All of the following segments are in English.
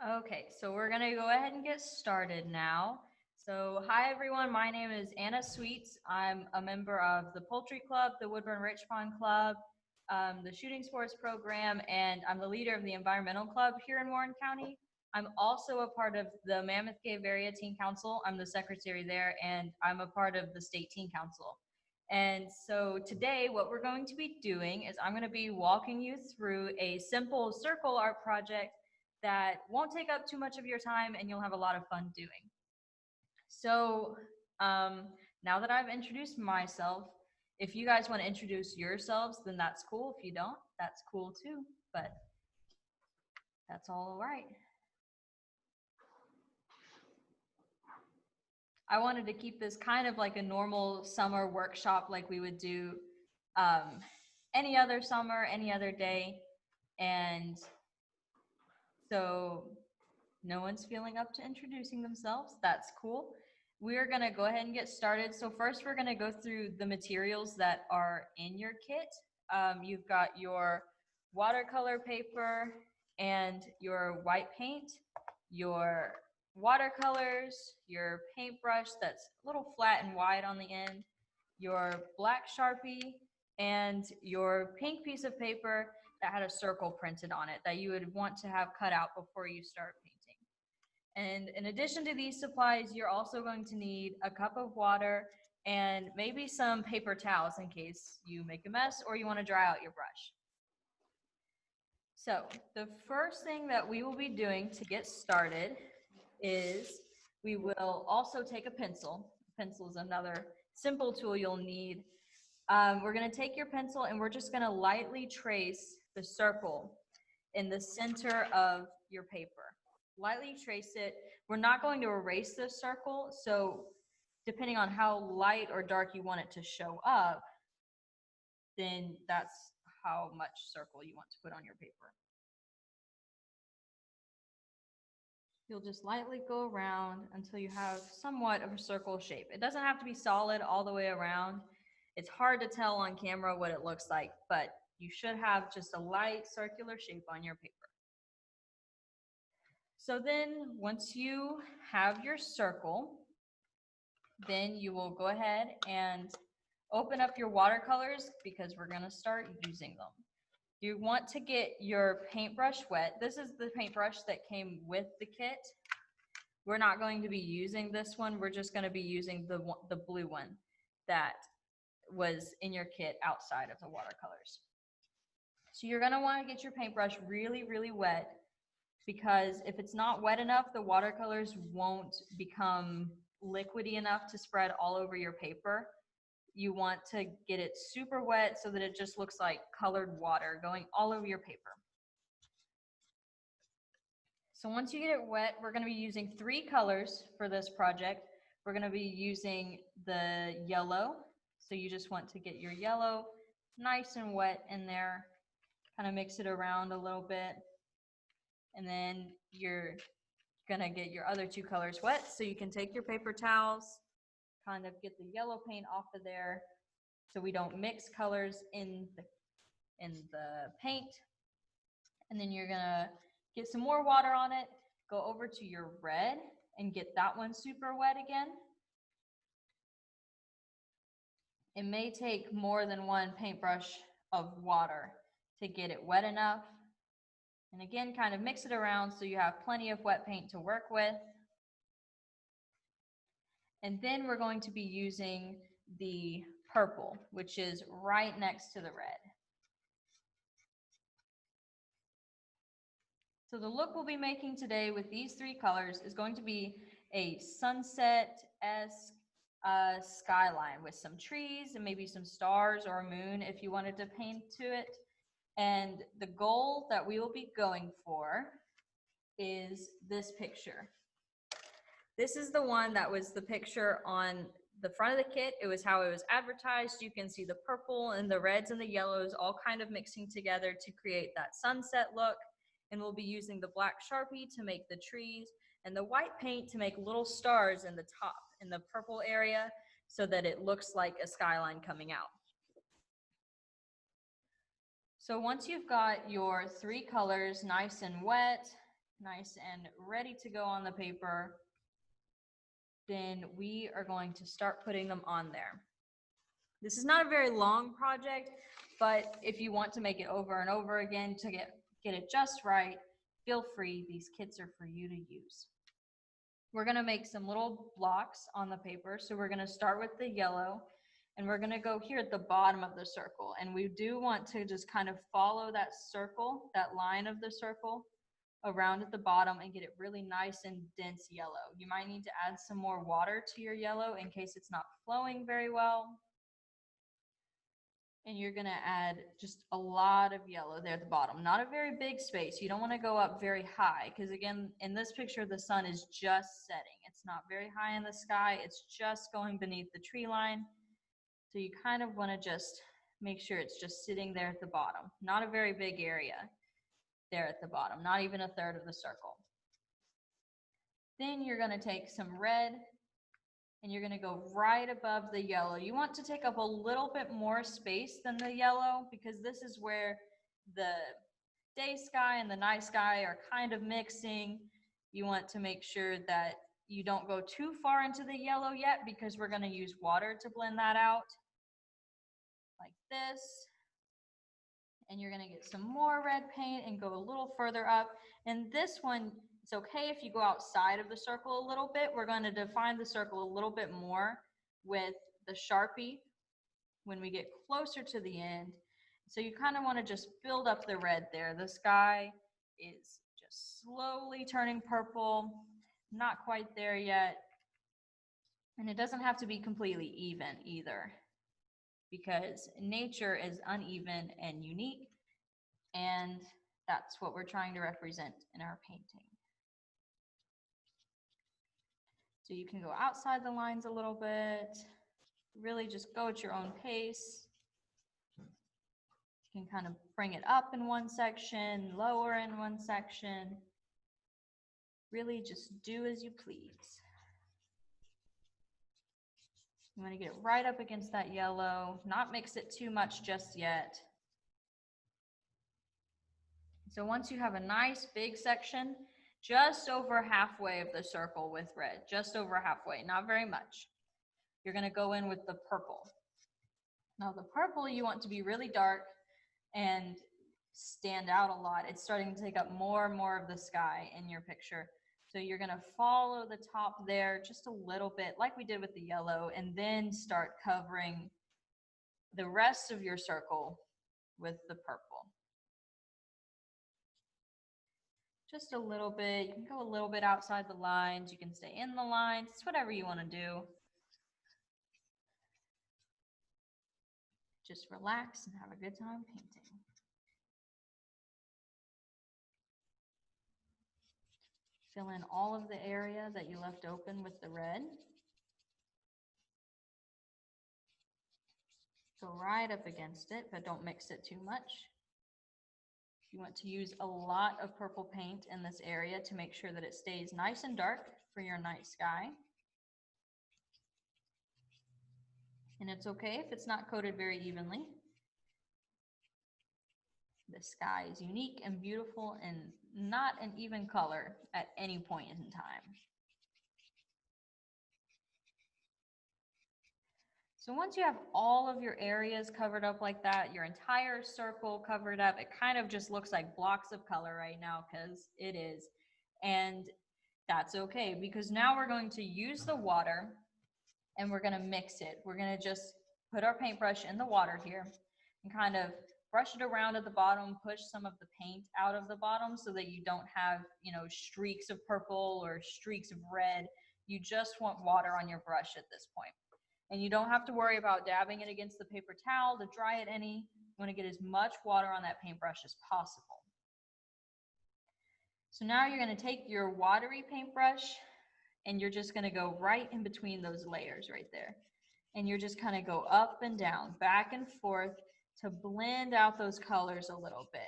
Okay, so we're gonna go ahead and get started now. So, hi everyone, my name is Anna Sweets. I'm a member of the Poultry Club, the Woodburn Rich Pond Club, the Shooting Sports Program, and I'm the leader of the Environmental Club here in Warren County. I'm also a part of the Mammoth Cave Area Teen Council. I'm the secretary there, and I'm a part of the State Teen Council. And so today, what we're going to be doing is I'm going to be walking you through a simple circle art project that won't take up too much of your time and you'll have a lot of fun doing. So now that I've introduced myself, if you guys want to introduce yourselves, then that's cool. If you don't, that's cool too, but that's all right. I wanted to keep this kind of like a normal summer workshop like we would do any other summer, any other day. And so no one's feeling up to introducing themselves. That's cool. We're gonna go ahead and get started. So first we're gonna go through the materials that are in your kit. You've got your watercolor paper and your white paint, your watercolors, your paintbrush that's a little flat and wide on the end, your black Sharpie, and your pink piece of paper that had a circle printed on it that you would want to have cut out before you start painting. And in addition to these supplies, you're also going to need a cup of water and maybe some paper towels in case you make a mess or you want to dry out your brush. So the first thing that we will be doing to get started is we will also take a pencil. Pencil is another simple tool you'll need. We're going to take your pencil and we're just going to lightly trace the circle in the center of your paper. Lightly trace it. We're not going to erase this circle, so depending on how light or dark you want it to show up, then that's how much circle you want to put on your paper. You'll just lightly go around until you have somewhat of a circle shape. It doesn't have to be solid all the way around. It's hard to tell on camera what it looks like, but you should have just a light circular shape on your paper. So then once you have your circle, then you will go ahead and open up your watercolors because we're going to start using them. You want to get your paintbrush wet. This is the paintbrush that came with the kit. We're not going to be using this one. We're just going to be using the blue one that was in your kit outside of the watercolors. So you're going to want to get your paintbrush really, really wet because if it's not wet enough, the watercolors won't become liquidy enough to spread all over your paper. You want to get it super wet so that it just looks like colored water going all over your paper. So once you get it wet, we're going to be using 3 colors for this project. We're going to be using the yellow. So you just want to get your yellow nice and wet in there, kind of mix it around a little bit. And then you're going to get your other 2 colors wet. So you can take your paper towels, kind of get the yellow paint off of there so we don't mix colors in the paint. And then you're gonna get some more water on it, go over to your red and get that one super wet again. It may take more than 1 paintbrush of water to get it wet enough. And again, kind of mix it around so you have plenty of wet paint to work with. And then we're going to be using the purple, which is right next to the red. So the look we'll be making today with these 3 colors is going to be a sunset-esque skyline with some trees and maybe some stars or a moon if you wanted to paint to it. And the goal that we will be going for is this picture. This is the one that was the picture on the front of the kit. It was how it was advertised. You can see the purple and the reds and the yellows all kind of mixing together to create that sunset look. And we'll be using the black Sharpie to make the trees and the white paint to make little stars in the top, in the purple area, so that it looks like a skyline coming out. So once you've got your 3 colors nice and wet, nice and ready to go on the paper, then we are going to start putting them on there. This is not a very long project, but if you want to make it over and over again to get it just right, feel free. These kits are for you to use. We're going to make some little blocks on the paper. So we're going to start with the yellow, and we're going to go here at the bottom of the circle. And we do want to just kind of follow that circle, that line of the circle around at the bottom, and get it really nice and dense yellow. You might need to add some more water to your yellow in case it's not flowing very well. And you're going to add just a lot of yellow there at the bottom. Not a very big space. You don't want to go up very high because, again, in this picture, the sun is just setting. It's not very high in the sky. It's just going beneath the tree line. So you kind of want to just make sure it's just sitting there at the bottom. Not a very big area there at the bottom, not even a third of the circle. Then you're going to take some red, and you're going to go right above the yellow. You want to take up a little bit more space than the yellow because this is where the day sky and the night sky are kind of mixing. You want to make sure that you don't go too far into the yellow yet because we're going to use water to blend that out like this. And you're going to get some more red paint and go a little further up. And this one, it's okay if you go outside of the circle a little bit. We're going to define the circle a little bit more with the Sharpie when we get closer to the end. So you kind of want to just build up the red there. The sky is just slowly turning purple, not quite there yet. And it doesn't have to be completely even either, because nature is uneven and unique, and that's what we're trying to represent in our painting. So you can go outside the lines a little bit, really just go at your own pace. You can kind of bring it up in one section, lower in one section. Really just do as you please. You want to get it right up against that yellow, not mix it too much just yet. So once you have a nice big section, just over halfway of the circle with red, just over halfway, not very much, you're going to go in with the purple. Now the purple you want to be really dark and stand out a lot. It's starting to take up more and more of the sky in your picture. So you're going to follow the top there just a little bit like we did with the yellow, and then start covering the rest of your circle with the purple. Just a little bit. You can go a little bit outside the lines. You can stay in the lines. It's whatever you want to do. Just relax and have a good time painting. Fill in all of the area that you left open with the red. Go right up against it, but don't mix it too much. You want to use a lot of purple paint in this area to make sure that it stays nice and dark for your night sky. And it's okay if it's not coated very evenly. The sky is unique and beautiful and not an even color at any point in time. So once you have all of your areas covered up like that, your entire circle covered up, it kind of just looks like blocks of color right now, because it is. And that's okay, because now we're going to use the water and we're going to mix it. We're going to just put our paintbrush in the water here and kind of brush it around at the bottom, push some of the paint out of the bottom so that you don't have, streaks of purple or streaks of red. You just want water on your brush at this point. And you don't have to worry about dabbing it against the paper towel to dry it any. You want to get as much water on that paintbrush as possible. So now you're going to take your watery paintbrush and you're just going to go right in between those layers right there. And you're just kind of go up and down, back and forth to blend out those colors a little bit.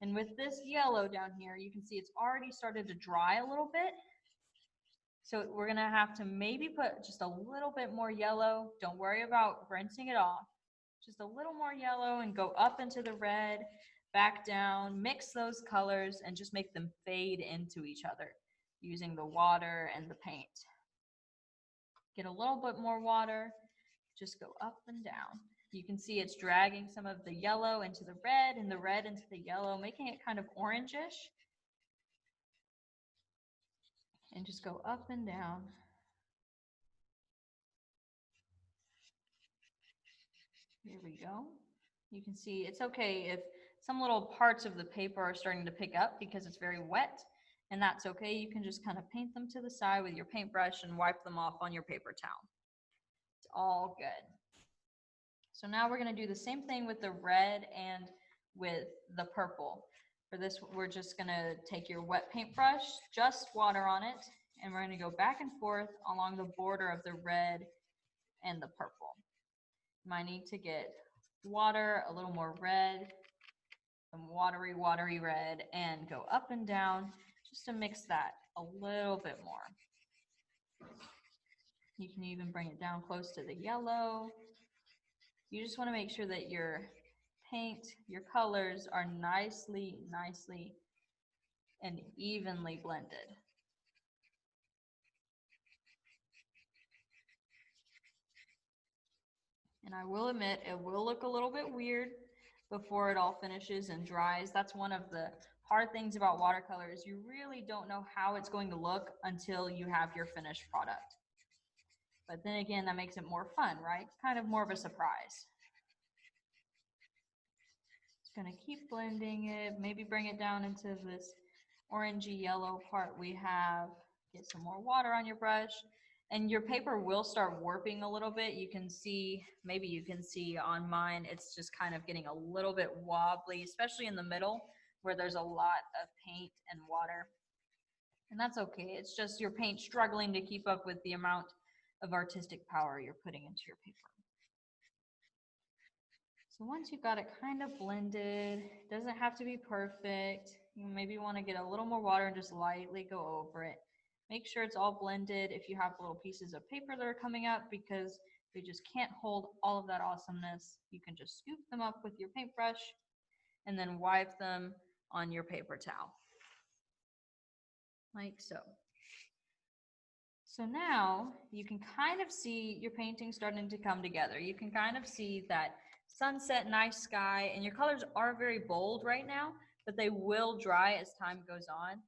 And with this yellow down here, you can see it's already started to dry a little bit. So we're going to have to maybe put just a little bit more yellow. Don't worry about rinsing it off. Just a little more yellow and go up into the red. back down, mix those colors, and just make them fade into each other using the water and the paint. Get a little bit more water, just go up and down. You can see it's dragging some of the yellow into the red and the red into the yellow, making it kind of orangish. And just go up and down. Here we go. You can see it's okay if some little parts of the paper are starting to pick up because it's very wet, and that's okay. You can just kind of paint them to the side with your paintbrush and wipe them off on your paper towel. It's all good. So now we're going to do the same thing with the red and with the purple. For this, we're just going to take your wet paintbrush, just water on it, and we're going to go back and forth along the border of the red and the purple. You might need to get water, a little more red, some watery red, and go up and down just to mix that a little bit more. You can even bring it down close to the yellow. You just want to make sure that your paint, your colors are nicely and evenly blended. And I will admit, it will look a little bit weird before it all finishes and dries. That's one of the hard things about watercolors. You really don't know how it's going to look until you have your finished product. But then again, that makes it more fun, right? Kind of more of a surprise. Just gonna keep blending it, maybe bring it down into this orangey yellow part we have. Get some more water on your brush. And your paper will start warping a little bit. You can see, maybe you can see on mine, it's just kind of getting a little bit wobbly, especially in the middle where there's a lot of paint and water. And that's okay. It's just your paint struggling to keep up with the amount of artistic power you're putting into your paper. So once you've got it kind of blended, it doesn't have to be perfect. You maybe want to get a little more water and just lightly go over it. Make sure it's all blended if you have little pieces of paper that are coming up, because they just can't hold all of that awesomeness. You can just scoop them up with your paintbrush and then wipe them on your paper towel. Like so. So now you can kind of see your painting starting to come together. You can kind of see that sunset, nice sky, and your colors are very bold right now, but they will dry as time goes on.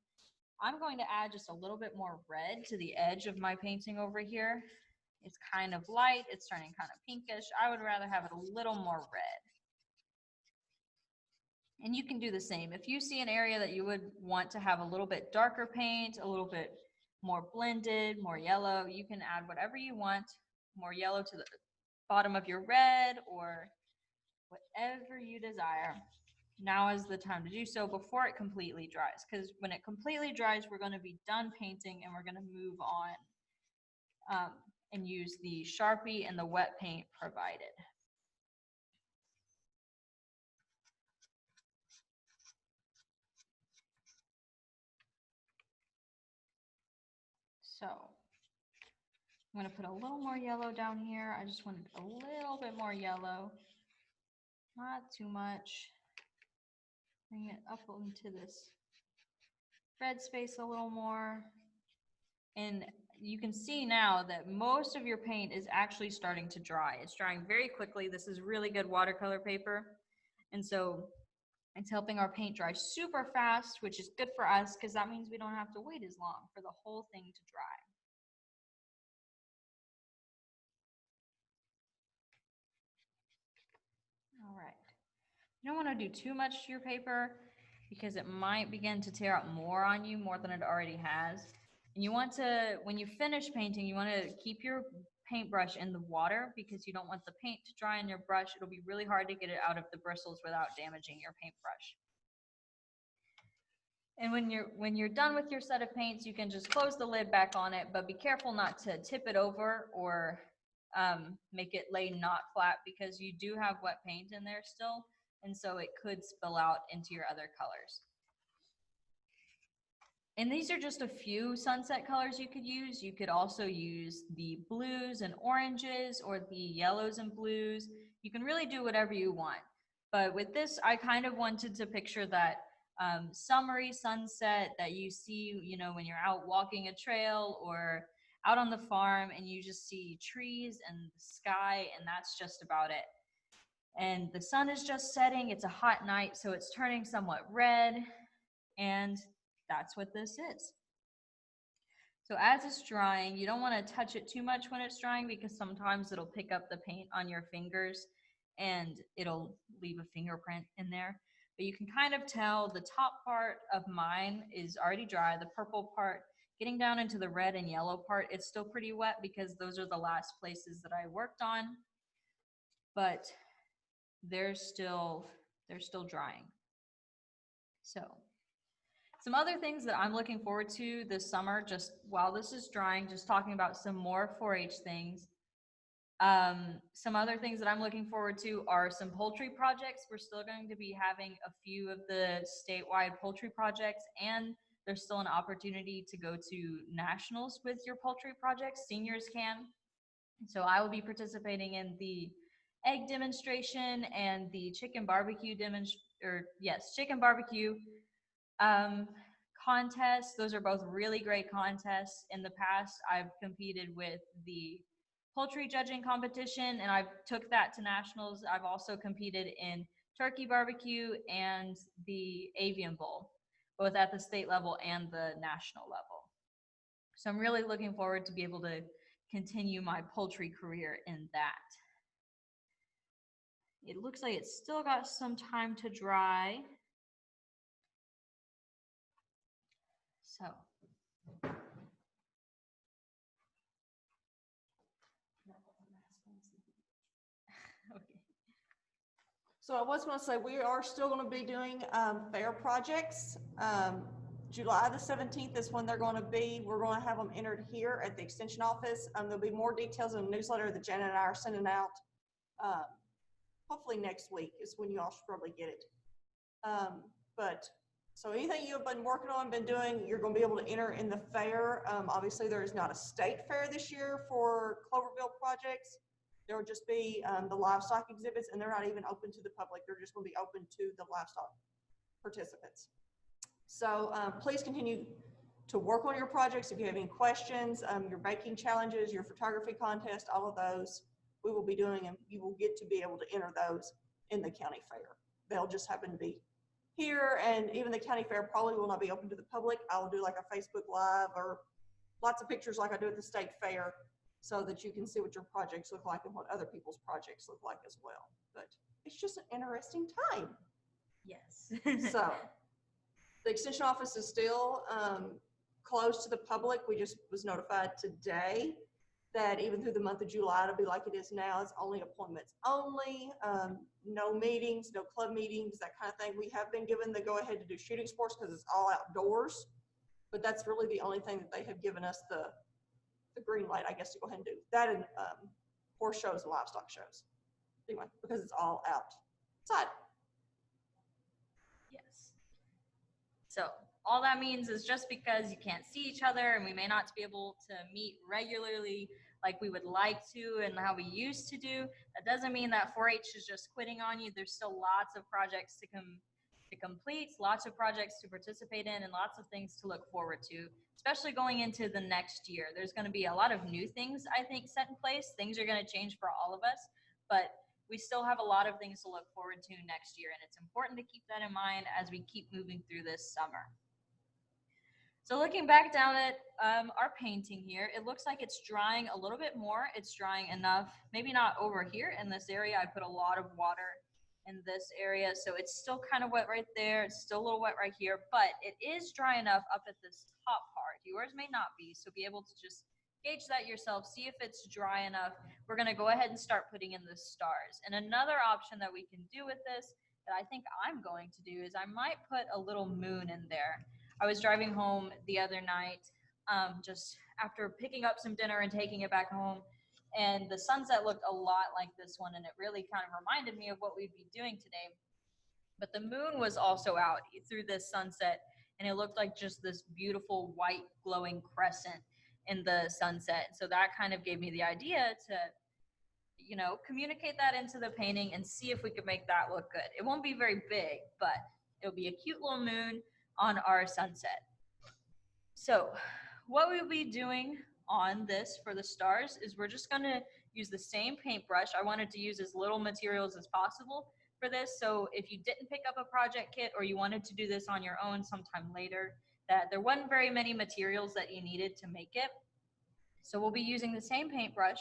I'm going to add just a little bit more red to the edge of my painting over here. It's kind of light, it's turning kind of pinkish. I would rather have it a little more red. And you can do the same. If you see an area that you would want to have a little bit darker paint, a little bit more blended, more yellow, you can add whatever you want, more yellow to the bottom of your red or whatever you desire. Now is the time to do so before it completely dries, because when it completely dries, we're going to be done painting and we're going to move on and use the Sharpie and the wet paint provided. So I'm going to put a little more yellow down here. I just wanted a little bit more yellow, not too much. Bring it up into this red space a little more. And you can see now that most of your paint is actually starting to dry. It's drying very quickly. This is really good watercolor paper. And so it's helping our paint dry super fast, which is good for us because that means we don't have to wait as long for the whole thing to dry. All right. You don't want to do too much to your paper because it might begin to tear up more on you, more than it already has. And you want to, when you finish painting, you want to keep your paintbrush in the water because you don't want the paint to dry on your brush. It'll be really hard to get it out of the bristles without damaging your paintbrush. And when you're done with your set of paints, you can just close the lid back on it, but be careful not to tip it over or make it lay not flat because you do have wet paint in there still, and so it could spill out into your other colors. And these are just a few sunset colors you could use. You could also use the blues and oranges or the yellows and blues. You can really do whatever you want. But with this, I kind of wanted to picture that summery sunset that you see, when you're out walking a trail or out on the farm and you just see trees and the sky, and that's just about it. And the sun is just setting. It's a hot night, so it's turning somewhat red, and that's what this is. So as it's drying, you don't want to touch it too much when it's drying because sometimes it'll pick up the paint on your fingers and it'll leave a fingerprint in there. But you can kind of tell the top part of mine is already dry. The purple part, getting down into the red and yellow part, it's still pretty wet because those are the last places that I worked on. But they're still drying. So some other things that I'm looking forward to this summer, just while this is drying, just talking about some more 4-H things. Some other things that I'm looking forward to are some poultry projects. We're still going to be having a few of the statewide poultry projects, and there's still an opportunity to go to nationals with your poultry projects. Seniors can. So I will be participating in the egg demonstration and the chicken barbecue chicken barbecue um, contests. Those are both really great contests. In the past, I've competed with the poultry judging competition, and I took that to nationals. I've also competed in turkey barbecue and the avian bowl, both at the state level and the national level. So I'm really looking forward to be able to continue my poultry career in that. It looks like it's still got some time to dry. So okay. So I was going to say, we are still going to be doing fair projects. July the 17th is when they're going to be. We're going to have them entered here at the extension office. There'll be more details in the newsletter that Janet and I are sending out. Hopefully next week is when you all should probably get it. So anything you've been working on, been doing, you're going to be able to enter in the fair. Obviously, there is not a state fair this year for Cloverville projects. There will just be the livestock exhibits, and they're not even open to the public. They're just going to be open to the livestock participants. So please continue to work on your projects. If you have any questions, your baking challenges, your photography contest, all of those we will be doing, and you will get to be able to enter those in the county fair. They'll just happen to be here, and even the county fair probably will not be open to the public. I'll do like a Facebook Live or lots of pictures like I do at the state fair, so that you can see what your projects look like and what other people's projects look like as well. But it's just an interesting time. Yes. So the extension office is still closed to the public. We just was notified today that even through the month of July, it'll be like it is now. It's only appointments only, no meetings, no club meetings, that kind of thing. We have been given the go ahead to do shooting sports because it's all outdoors, but that's really the only thing that they have given us the green light, I guess, to go ahead and do that, and horse shows and livestock shows. Anyway, because it's all outside. Yes. So all that means is just because you can't see each other and we may not be able to meet regularly like we would like to and how we used to do, that doesn't mean that 4-H is just quitting on you. There's still lots of projects to complete, lots of projects to participate in, and lots of things to look forward to, especially going into the next year. There's going to be a lot of new things, I think, set in place. Things are going to change for all of us, but we still have a lot of things to look forward to next year, and it's important to keep that in mind as we keep moving through this summer. So looking back down at our painting here, it looks like it's drying a little bit more. It's drying enough, maybe not over here in this area. I put a lot of water in this area, so it's still kind of wet right there. It's still a little wet right here, but it is dry enough up at this top part. Yours may not be, so be able to just gauge that yourself, see if it's dry enough. We're going to go ahead and start putting in the stars. And another option that we can do with this that I think I'm going to do is I might put a little moon in there. I was driving home the other night, just after picking up some dinner and taking it back home, and the sunset looked a lot like this one, and it really kind of reminded me of what we'd be doing today. But the moon was also out through this sunset, and it looked like just this beautiful white glowing crescent in the sunset. So that kind of gave me the idea to, you know, communicate that into the painting and see if we can make that look good. It won't be very big, but it'll be a cute little moon on our sunset. So what we'll be doing on this for the stars is we're just going to use the same paintbrush. I wanted to use as little materials as possible for this. So if you didn't pick up a project kit or you wanted to do this on your own sometime later, that there wasn't very many materials that you needed to make it. So we'll be using the same paintbrush.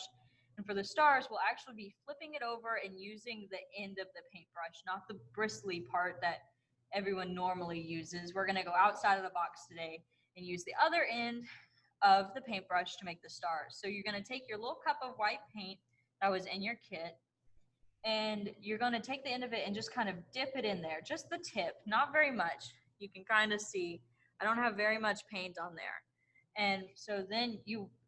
And for the stars, we'll actually be flipping it over and using the end of the paintbrush, not the bristly part that everyone normally uses. We're going to go outside of the box today and use the other end of the paintbrush to make the stars. So you're going to take your little cup of white paint that was in your kit, and you're going to take the end of it and just kind of dip it in there, just the tip, not very much. You can kind of see I don't have very much paint on there. And so then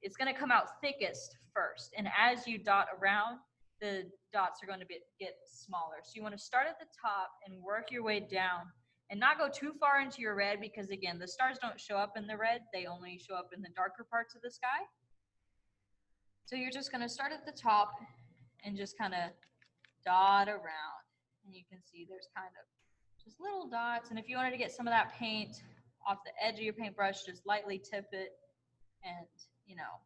it's going to come out thickest first. And as you dot around, the dots are going to get smaller. So you want to start at the top and work your way down and not go too far into your red, because again, the stars don't show up in the red. They only show up in the darker parts of the sky. So you're just going to start at the top and just kind of dot around. And you can see there's kind of just little dots. And if you wanted to get some of that paint off the edge of your paintbrush, just lightly tip it and, you know,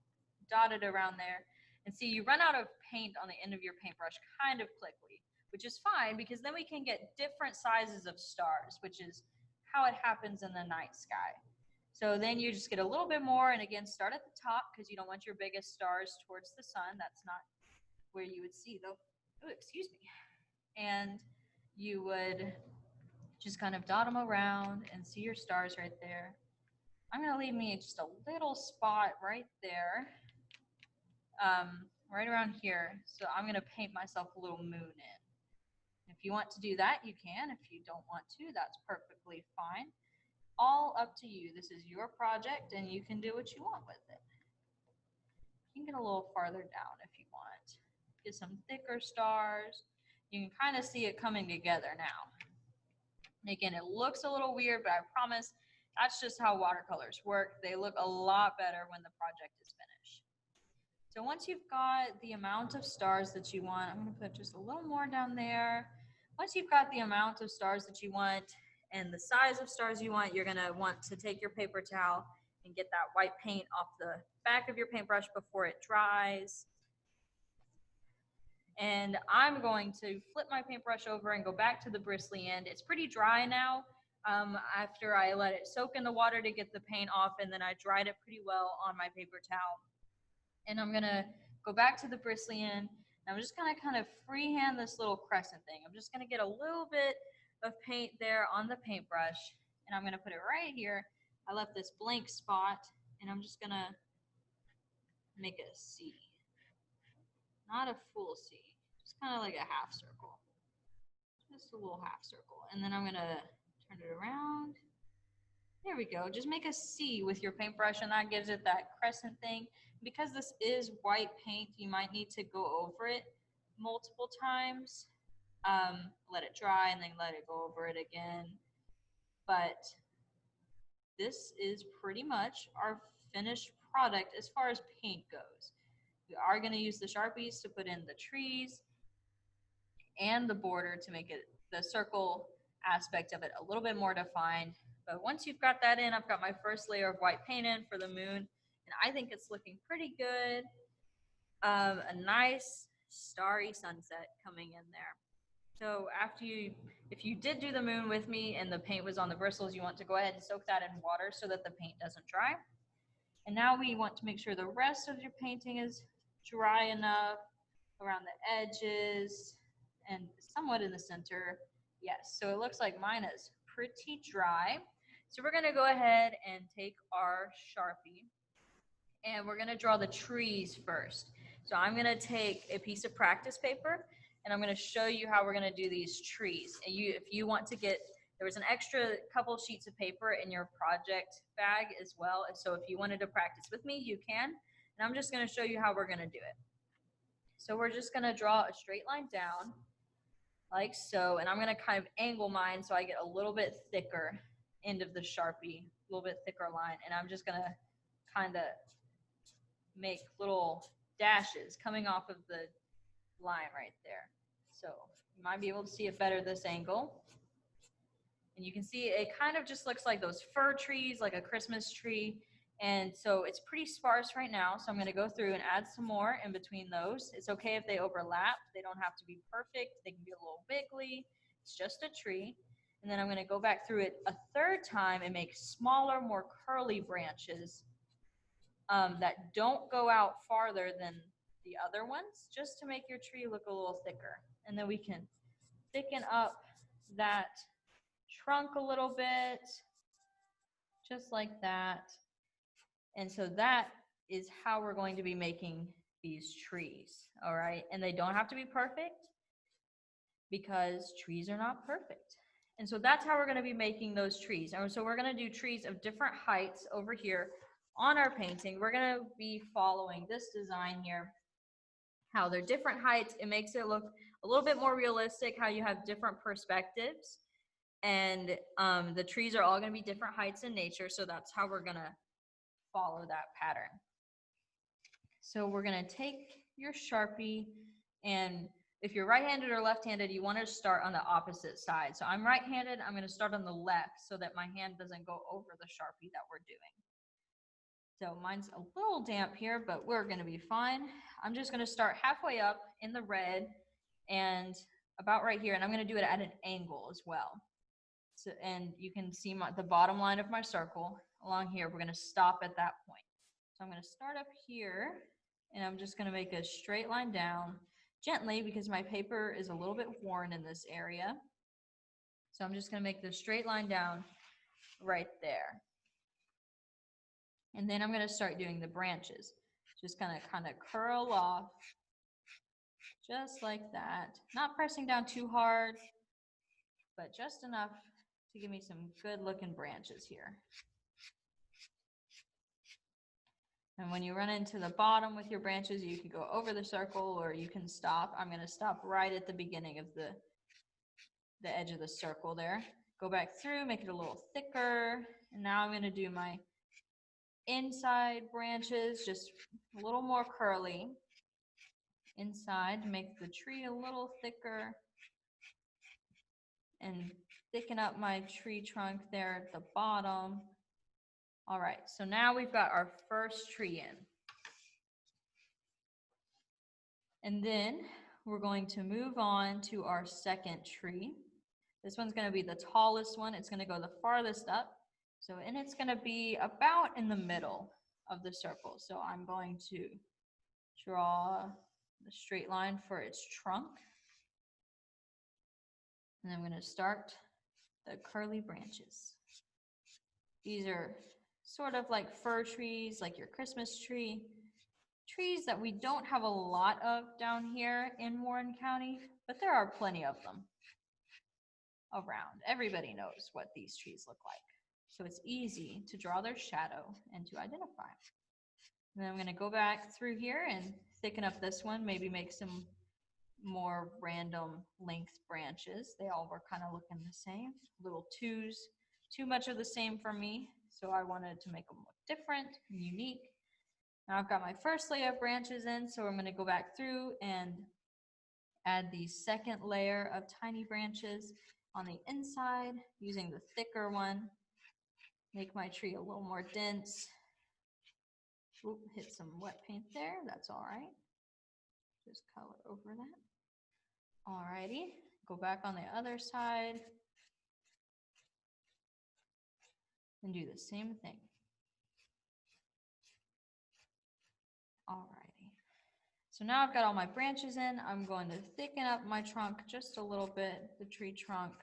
dot it around there. And see, you run out of paint on the end of your paintbrush kind of quickly, which is fine because then we can get different sizes of stars, which is how it happens in the night sky. So then you just get a little bit more, and again, start at the top because you don't want your biggest stars towards the sun. That's not where you would see them. Oh, excuse me. And you would just kind of dot them around and see your stars right there. I'm going to leave me just a little spot right there, right around here. So I'm going to paint myself a little moon in. If you want to do that, you can. If you don't want to, that's perfectly fine. All up to you. This is your project, and you can do what you want with it. You can get a little farther down if you want. Get some thicker stars. You can kind of see it coming together now. And again, it looks a little weird, but I promise that's just how watercolors work. They look a lot better when the project is finished. So once you've got the amount of stars that you want, I'm going to put just a little more down there. Once you've got the amount of stars that you want and the size of stars you want, you're going to want to take your paper towel and get that white paint off the back of your paintbrush before it dries. And I'm going to flip my paintbrush over and go back to the bristly end. It's pretty dry now after I let it soak in the water to get the paint off, and then I dried it pretty well on my paper towel. And I'm going to go back to the bristly end. And I'm just going to kind of freehand this little crescent thing. I'm just going to get a little bit of paint there on the paintbrush, and I'm going to put it right here. I left this blank spot, and I'm just going to make a C. Not a full C, just kind of like a half circle. Just a little half circle. And then I'm going to turn it around. There we go. Just make a C with your paintbrush, and that gives it that crescent thing. Because this is white paint, you might need to go over it multiple times. Let it dry and then let it go over it again. But this is pretty much our finished product as far as paint goes. We are going to use the Sharpies to put in the trees and the border to make it the circle aspect of it a little bit more defined. But once you've got that in, I've got my first layer of white paint in for the moon, and I think it's looking pretty good. A nice starry sunset coming in there. So if you did do the moon with me and the paint was on the bristles, you want to go ahead and soak that in water so that the paint doesn't dry. And now we want to make sure the rest of your painting is dry enough around the edges and somewhat in the center. Yes, so it looks like mine is pretty dry. So we're going to go ahead and take our Sharpie and we're going to draw the trees first. So I'm going to take a piece of practice paper and I'm going to show you how we're going to do these trees. And if you want to there was an extra couple sheets of paper in your project bag as well. So if you wanted to practice with me, you can. And I'm just going to show you how we're going to do it. So we're just going to draw a straight line down like so. And I'm going to kind of angle mine so I get a little bit thicker end of the Sharpie, a little bit thicker line. And I'm just going to kind of make little dashes coming off of the line right there. So you might be able to see it better this angle. And you can see it kind of just looks like those fir trees, like a Christmas tree. And so it's pretty sparse right now. So I'm going to go through and add some more in between those. It's okay if they overlap. They don't have to be perfect. They can be a little wiggly. It's just a tree. And then I'm going to go back through it a third time and make smaller, more curly branches that don't go out farther than the other ones, just to make your tree look a little thicker. And then we can thicken up that trunk a little bit, just like that. And so that is how we're going to be making these trees, all right? And they don't have to be perfect because trees are not perfect. And so that's how we're going to be making those trees. And so we're going to do trees of different heights over here on our painting. We're going to be following this design here, how they're different heights. It makes it look a little bit more realistic, how you have different perspectives. And the trees are all going to be different heights in nature. So that's how we're going to follow that pattern. So we're going to take your Sharpie, and if you're right-handed or left-handed, you want to start on the opposite side. So I'm right-handed, I'm going to start on the left so that my hand doesn't go over the Sharpie that we're doing. So mine's a little damp here, but we're going to be fine. I'm just going to start halfway up in the red and about right here, and I'm going to do it at an angle as well. So, and you can see the bottom line of my circle along here. We're going to stop at that point. So I'm going to start up here, and I'm just going to make a straight line down gently because my paper is a little bit worn in this area. So I'm just going to make the straight line down right there. And then I'm going to start doing the branches. Just going to kind of curl off just like that. Not pressing down too hard, but just enough to give me some good looking branches here. And when you run into the bottom with your branches, you can go over the circle or you can stop. I'm going to stop right at the beginning of the edge of the circle there. Go back through, make it a little thicker. And now I'm going to do my inside branches, just a little more curly inside to make the tree a little thicker and thicken up my tree trunk there at the bottom. All right, so now we've got our first tree in. And then we're going to move on to our second tree. This one's going to be the tallest one. It's going to go the farthest up. So, and it's going to be about in the middle of the circle. So I'm going to draw the straight line for its trunk. And I'm going to start the curly branches. These are sort of like fir trees, like your Christmas tree. Trees that we don't have a lot of down here in Warren County, but there are plenty of them around. Everybody knows what these trees look like. So it's easy to draw their shadow and to identify. And then I'm going to go back through here and thicken up this one, maybe make some more random length branches. They all were kind of looking the same. Little twos, too much of the same for me. So I wanted to make them look different and unique. Now I've got my first layer of branches in, so I'm going to go back through and add the second layer of tiny branches on the inside using the thicker one. Make my tree a little more dense. Oop, hit some wet paint there, that's all right. Just color over that. Alrighty, go back on the other side and do the same thing. Alrighty. So now I've got all my branches in. I'm going to thicken up my trunk just a little bit, the tree trunk.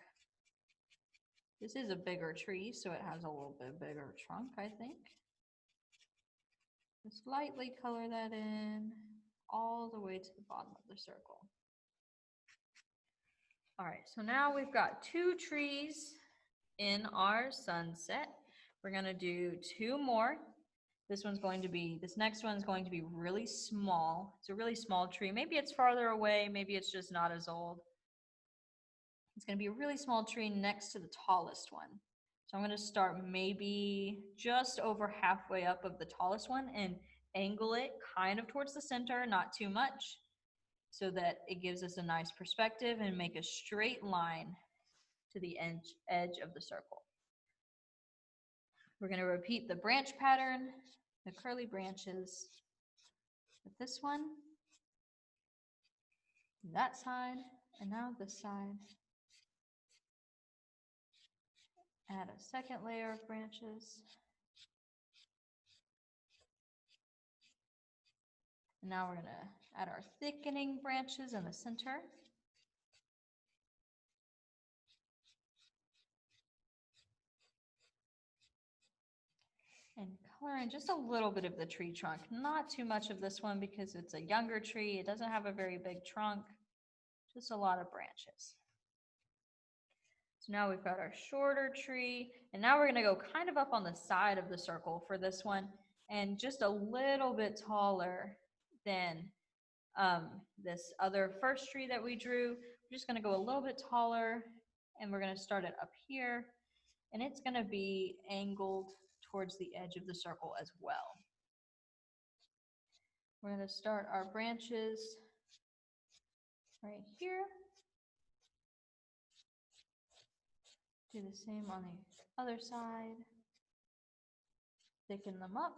This is a bigger tree, so it has a little bit bigger trunk, I think. Just lightly color that in all the way to the bottom of the circle. All right, so now we've got two trees in our sunset. We're gonna do two more. This next one's going to be really small. It's a really small tree. Maybe it's farther away, maybe it's just not as old. It's gonna be a really small tree next to the tallest one. So I'm gonna start maybe just over halfway up of the tallest one and angle it kind of towards the center, not too much, so that it gives us a nice perspective and make a straight line to the edge of the circle. We're going to repeat the branch pattern, the curly branches with this one, that side, and now this side. Add a second layer of branches. And now we're going to add our thickening branches in the center. And color in just a little bit of the tree trunk, not too much of this one because it's a younger tree. It doesn't have a very big trunk, just a lot of branches. So now we've got our shorter tree, and now we're going to go kind of up on the side of the circle for this one, and just a little bit taller than this other first tree that we drew. We're just going to go a little bit taller, and we're going to start it up here, and it's going to be angled towards the edge of the circle as well. We're going to start our branches right here. Do the same on the other side. Thicken them up.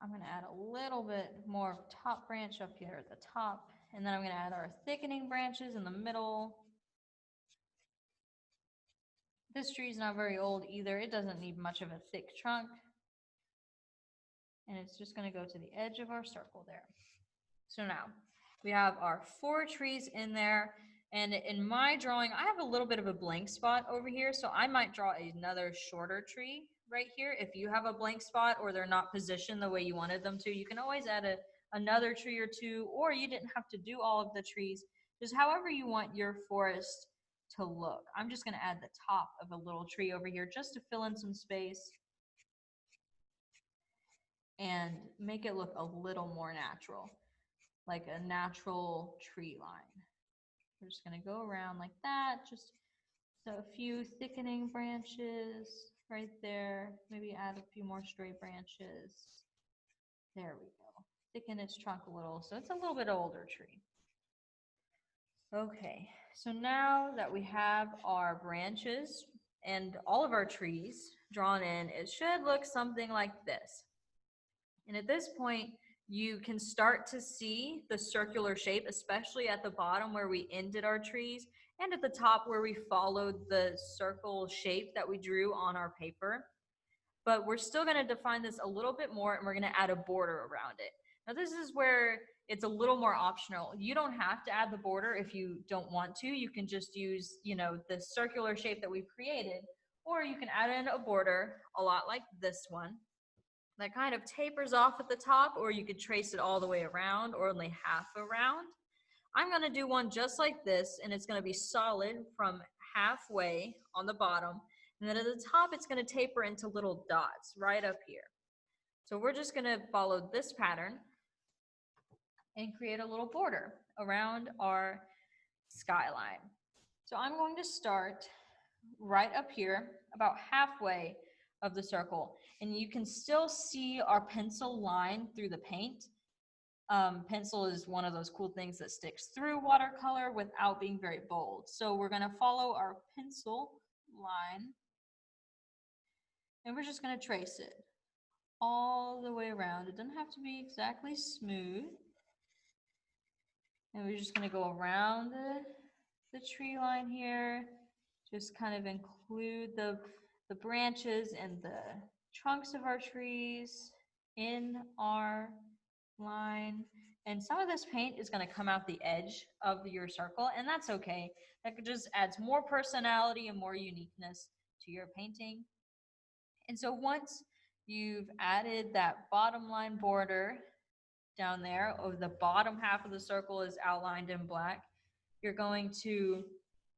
I'm going to add a little bit more top branch up here at the top, and then I'm going to add our thickening branches in the middle. This tree is not very old either. It doesn't need much of a thick trunk. And it's just going to go to the edge of our circle there. So now we have our 4 trees in there. And in my drawing, I have a little bit of a blank spot over here. So I might draw another shorter tree right here. If you have a blank spot or they're not positioned the way you wanted them to, you can always add another tree or two, or you didn't have to do all of the trees. Just however you want your forest to look. I'm just going to add the top of a little tree over here just to fill in some space and make it look a little more natural, like a natural tree line. We're just going to go around like that, just a few thickening branches right there. Maybe add a few more straight branches. There we go. Thicken its trunk a little, so it's a little bit older tree. Okay, so now that we have our branches and all of our trees drawn in, it should look something like this. And at this point, you can start to see the circular shape, especially at the bottom where we ended our trees, and at the top where we followed the circle shape that we drew on our paper. But we're still going to define this a little bit more, and we're going to add a border around it. Now this is where it's a little more optional. You don't have to add the border if you don't want to. You can just use, the circular shape that we've created, or you can add in a border a lot like this one that kind of tapers off at the top, or you could trace it all the way around or only half around. I'm going to do one just like this, and it's going to be solid from halfway on the bottom, and then at the top it's going to taper into little dots right up here. So we're just going to follow this pattern and create a little border around our skyline. So I'm going to start right up here, about halfway of the circle, and you can still see our pencil line through the paint. Pencil is one of those cool things that sticks through watercolor without being very bold. So we're going to follow our pencil line, and we're just going to trace it all the way around. It doesn't have to be exactly smooth. And we're just going to go around the tree line here, just kind of include the branches and the trunks of our trees in our line. And some of this paint is going to come out the edge of your circle, and that's okay. That just adds more personality and more uniqueness to your painting. And so once you've added that bottom line border down there, or the bottom half of the circle is outlined in black, you're going to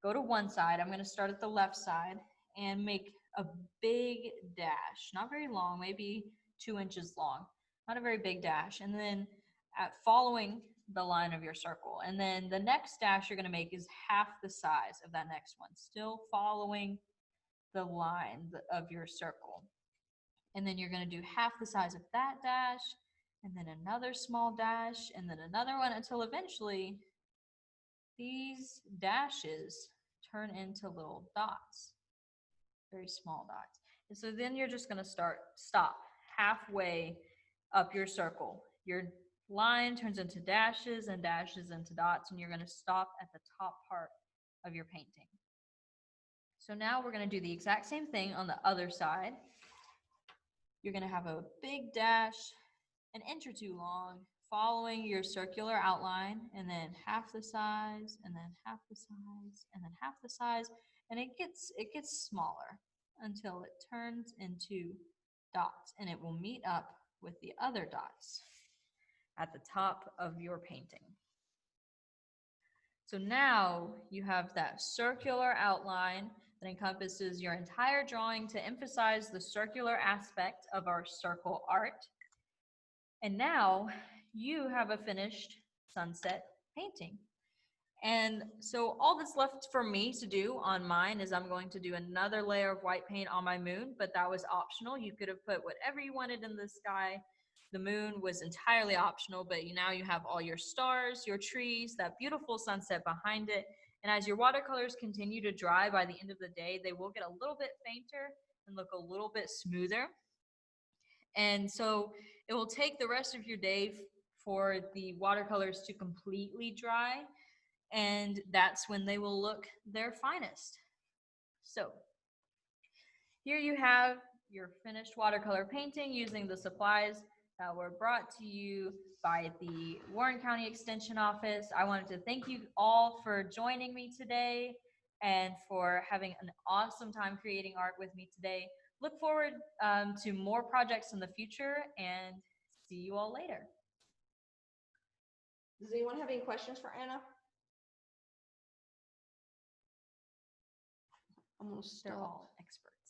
go to one side. I'm going to start at the left side and make a big dash, not very long, maybe 2 inches long, not a very big dash. And then following the line of your circle. And then the next dash you're going to make is half the size of that next one, still following the line of your circle. And then you're going to do half the size of that dash, and then another small dash, and then another one until eventually these dashes turn into little dots, very small dots. And so then you're just going to stop halfway up your circle. Your line turns into dashes and dashes into dots, and you're going to stop at the top part of your painting. So now we're going to do the exact same thing on the other side. You're going to have a big dash, an inch or two long, following your circular outline, and then half the size, and then half the size, and then half the size, and it gets smaller until it turns into dots, and it will meet up with the other dots at the top of your painting. So now you have that circular outline that encompasses your entire drawing to emphasize the circular aspect of our circle art. And now you have a finished sunset painting. And so all that's left for me to do on mine is I'm going to do another layer of white paint on my moon, but that was optional. You could have put whatever you wanted in the sky. The moon was entirely optional, but now you have all your stars, your trees, that beautiful sunset behind it. And as your watercolors continue to dry by the end of the day, they will get a little bit fainter and look a little bit smoother. And so it will take the rest of your day for the watercolors to completely dry, and that's when they will look their finest. So here you have your finished watercolor painting using the supplies that were brought to you by the Warren County Extension Office. I wanted to thank you all for joining me today and for having an awesome time creating art with me today. Look forward to more projects in the future, and see you all later. Does anyone have any questions for Anna? I'm gonna They're stop. all experts.